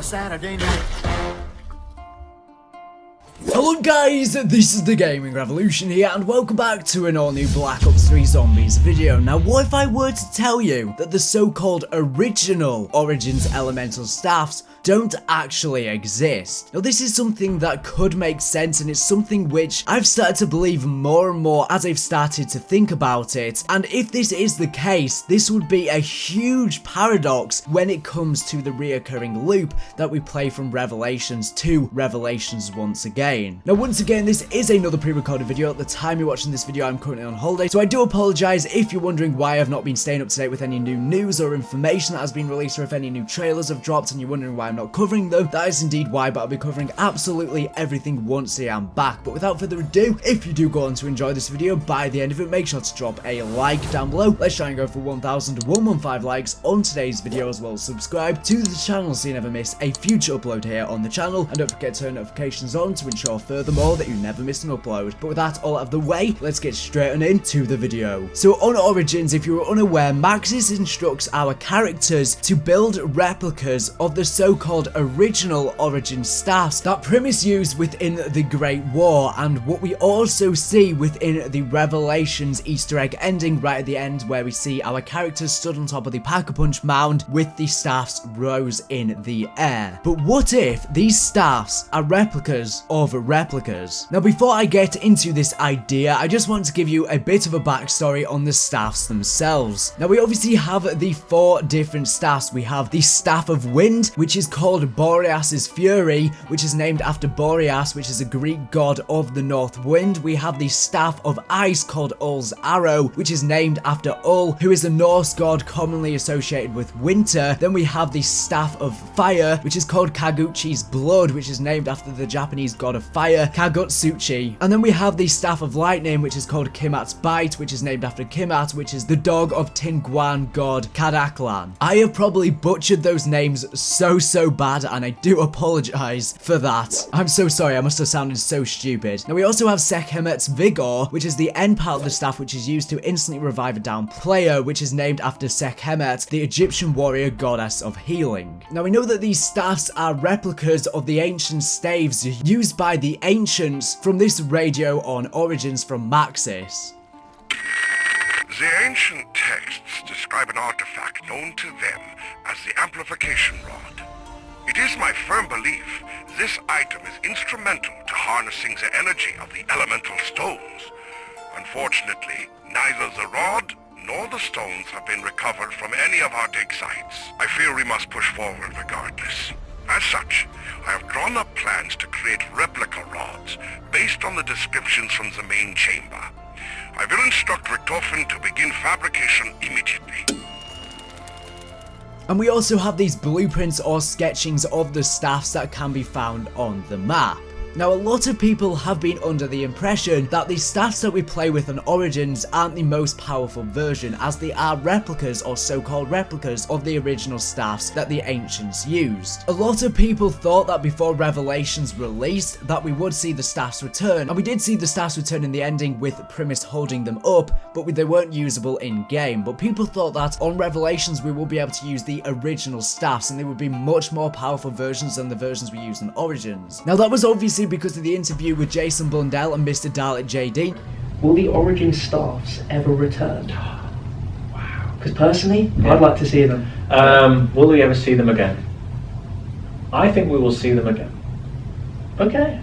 Saturday night. Hello guys, this is the Gaming Revolution here and welcome back to an all new Black Ops 3 Zombies video. Now what if I were to tell you that the so-called original Origins elemental staffs don't actually exist? Now this is something that could make sense, and it's something which I've started to believe more and more as I've started to think about it. And if this is the case, this would be a huge paradox when it comes to the reoccurring loop that we play from Revelations to Revelations once again. Now once again, this is another pre-recorded video. At the time you're watching this video, I'm currently on holiday, so I do apologise if you're wondering why I've not been staying up to date with any new news or information that has been released, or if any new trailers have dropped and you're wondering why I'm not covering them. That is indeed why, but I'll be covering absolutely everything once I am back. But without further ado, if you do go on to enjoy this video, by the end of it, make sure to drop a like down below. Let's try and go for 1,115 likes on today's video, as well as subscribe to the channel so you never miss a future upload here on the channel, and don't forget to turn notifications on to ensure furthermore that you never miss an upload. But with that all out of the way, let's get straight on into the video. So on Origins, if you were unaware, Maxis instructs our characters to build replicas of the so-called original Origins staffs that Primus used within the Great War, and what we also see within the Revelations Easter egg ending right at the end, where we see our characters stood on top of the Pack-a-Punch mound with the staffs rose in the air. But what if these staffs are replicas of replicas? Now before I get into this idea, I just want to give you a bit of a backstory on the staffs themselves. Now we obviously have the 4 different staffs. We have the Staff of Wind, which is called Boreas's Fury, which is named after Boreas, which is a Greek god of the North Wind. We have the Staff of Ice called Ul's Arrow, which is named after Ul, who is a Norse god commonly associated with winter. Then we have the Staff of Fire, which is called Kaguchi's Blood, which is named after the Japanese god of fire, Kagutsuchi. And then we have the Staff of Lightning, which is called Kimat's Bite, which is named after Kimat, which is the dog of Tinguan god Kadaklan. I have probably butchered those names so bad, and I do apologize for that. I'm so sorry, I must have sounded so stupid. Now we also have Sekhemet's Vigor, which is the end part of the staff, which is used to instantly revive a down player, which is named after Sekhemet, the Egyptian warrior goddess of healing. Now we know that these staffs are replicas of the ancient staves used by the ancients from this radio on Origins from Maxis. The ancient texts describe an artifact known to them as the Amplification Rod. It is my firm belief this item is instrumental to harnessing the energy of the elemental stones. Unfortunately, neither the rod nor the stones have been recovered from any of our dig sites. I feel we must push forward regardless. As such, I have drawn up plans to create replica rods based on the descriptions from the main chamber. I will instruct Richtofen to begin fabrication immediately. And we also have these blueprints or sketchings of the staffs that can be found on the map. Now a lot of people have been under the impression that the staffs that we play with on Origins aren't the most powerful version, as they are replicas or so-called replicas of the original staffs that the ancients used. A lot of people thought that before Revelations released that we would see the staffs return, and we did see the staffs return in the ending with Primus holding them up, but they weren't usable in game. But people thought that on Revelations we will be able to use the original staffs, and they would be much more powerful versions than the versions we used on Origins. Now that was obviously because of the interview with Jason Blundell and Mr. Dalek JD. Will the Origin staffs ever return? Wow. Because personally, I'd like to see them. Will we ever see them again? I think we will see them again. Okay.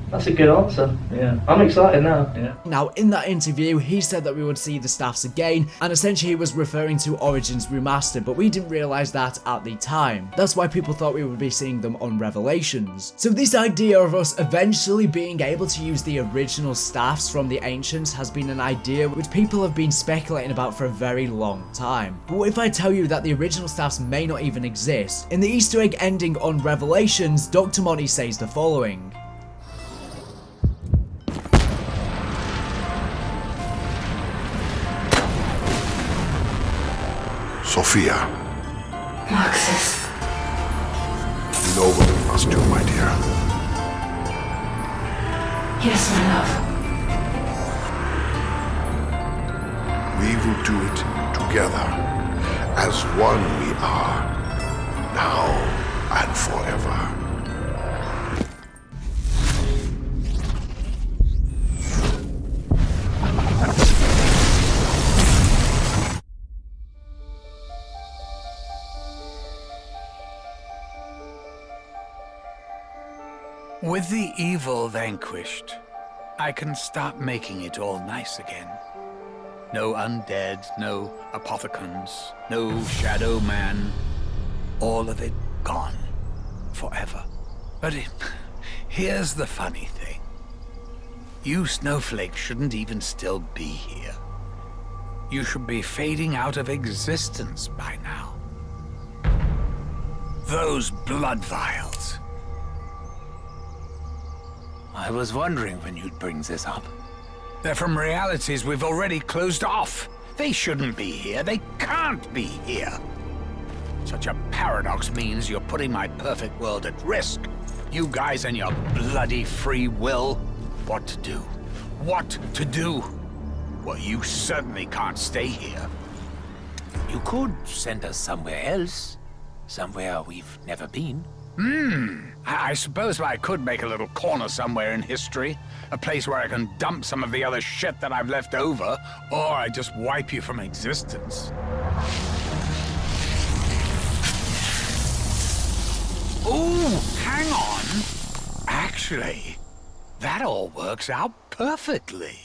That's a good answer. Yeah. I'm excited now. Yeah. Now, in that interview, he said that we would see the staffs again, and essentially he was referring to Origins Remastered, but we didn't realise that at the time. That's why people thought we would be seeing them on Revelations. So this idea of us eventually being able to use the original staffs from the Ancients has been an idea which people have been speculating about for a very long time. But what if I tell you that the original staffs may not even exist? In the Easter egg ending on Revelations, Dr. Monty says the following. Sophia. Maxis. You know what we must do, my dear. Yes, my love. We will do it together. As one we are. Now, and forever. With the evil vanquished, I can start making it all nice again. No undead, no apothecons, no shadow man. All of it gone. Forever. But here's the funny thing. You snowflakes shouldn't even still be here. You should be fading out of existence by now. Those blood vials. I was wondering when you'd bring this up. They're from realities we've already closed off. They shouldn't be here. They can't be here. Such a paradox means you're putting my perfect world at risk. You guys and your bloody free will. What to do? What to do? Well, you certainly can't stay here. You could send us somewhere else. Somewhere we've never been. I suppose I could make a little corner somewhere in history. A place where I can dump some of the other shit that I've left over. Or I just wipe you from existence. Ooh, hang on. Actually, that all works out perfectly.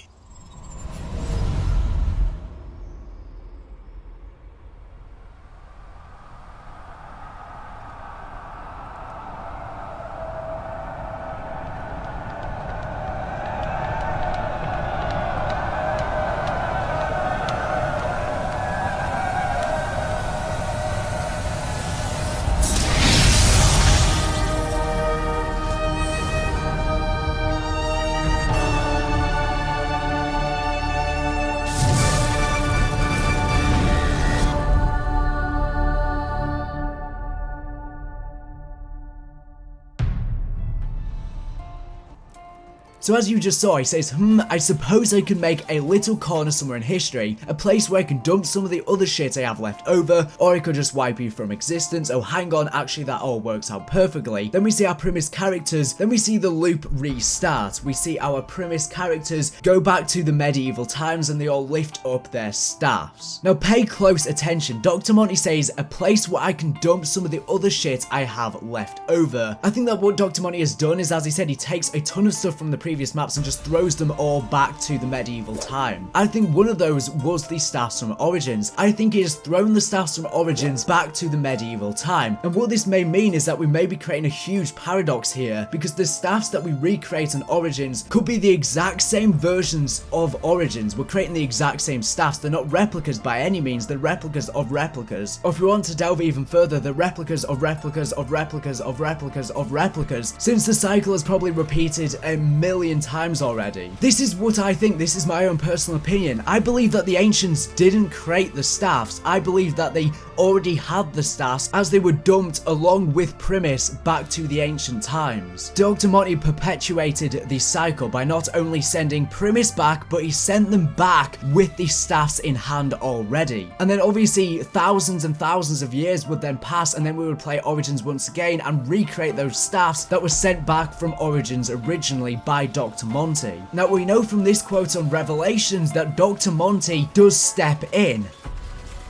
So as you just saw, he says, I suppose I could make a little corner somewhere in history, a place where I can dump some of the other shit I have left over, or I could just wipe you from existence. Oh, hang on, actually that all works out perfectly. Then we see our premise characters, then we see the loop restart. We see our premise characters go back to the medieval times and they all lift up their staffs. Now pay close attention. Dr. Monty says, a place where I can dump some of the other shit I have left over. I think that what Dr. Monty has done is, as he said, he takes a ton of stuff from the previous maps and just throws them all back to the medieval time. I think one of those was the staffs from Origins. I think he has thrown the staffs from Origins back to the medieval time. And what this may mean is that we may be creating a huge paradox here, because the staffs that we recreate on Origins could be the exact same versions of Origins. We're creating the exact same staffs. They're not replicas by any means. They're replicas of replicas. Or if we want to delve even further, they're replicas of replicas of replicas of replicas of replicas, since the cycle has probably repeated a million times already. This is what I think. This is my own personal opinion. I believe that the ancients didn't create the staffs. I believe that they already had the staffs as they were dumped along with Primus back to the ancient times. Dr. Monty perpetuated the cycle by not only sending Primus back, but he sent them back with the staffs in hand already. And then obviously thousands and thousands of years would then pass, and then we would play Origins once again and recreate those staffs that were sent back from Origins originally by Dr. Monty. Now we know from this quote on Revelations that Dr. Monty does step in.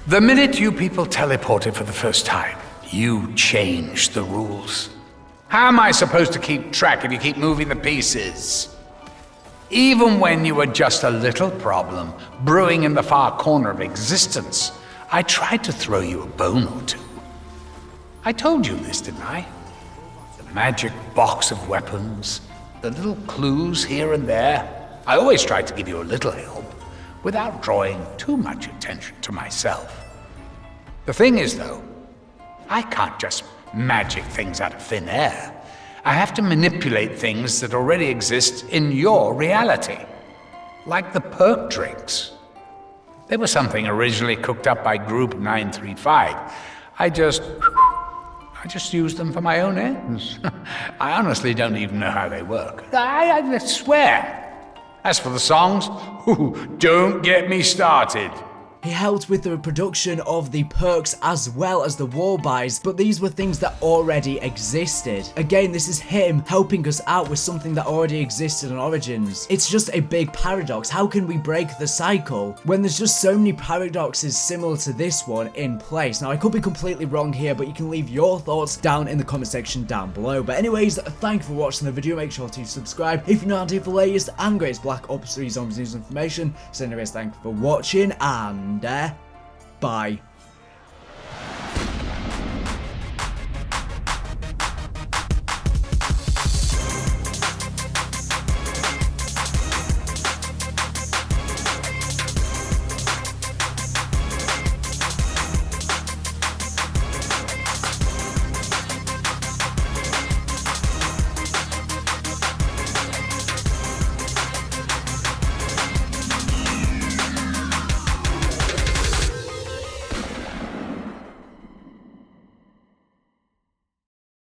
The minute you people teleported for the first time, you changed the rules. How am I supposed to keep track if you keep moving the pieces? Even when you were just a little problem, brewing in the far corner of existence, I tried to throw you a bone or two. I told you this, didn't I? The magic box of weapons, the little clues here and there. I always tried to give you a little help, without drawing too much attention to myself. The thing is, though, I can't just magic things out of thin air. I have to manipulate things that already exist in your reality. Like the perk drinks. They were something originally cooked up by Group 935. I just used them for my own ends. I honestly don't even know how they work. I swear. As for the songs, don't get me started. He helped with the production of the perks as well as the wall buys, but these were things that already existed. Again, this is him helping us out with something that already existed in Origins. It's just a big paradox. How can we break the cycle when there's just so many paradoxes similar to this one in place? Now, I could be completely wrong here, but you can leave your thoughts down in the comment section down below. But anyways, thank you for watching the video. Make sure to subscribe if you're not here for the latest and greatest Black Ops 3 Zombies news information. So anyways, thank you for watching, and bye.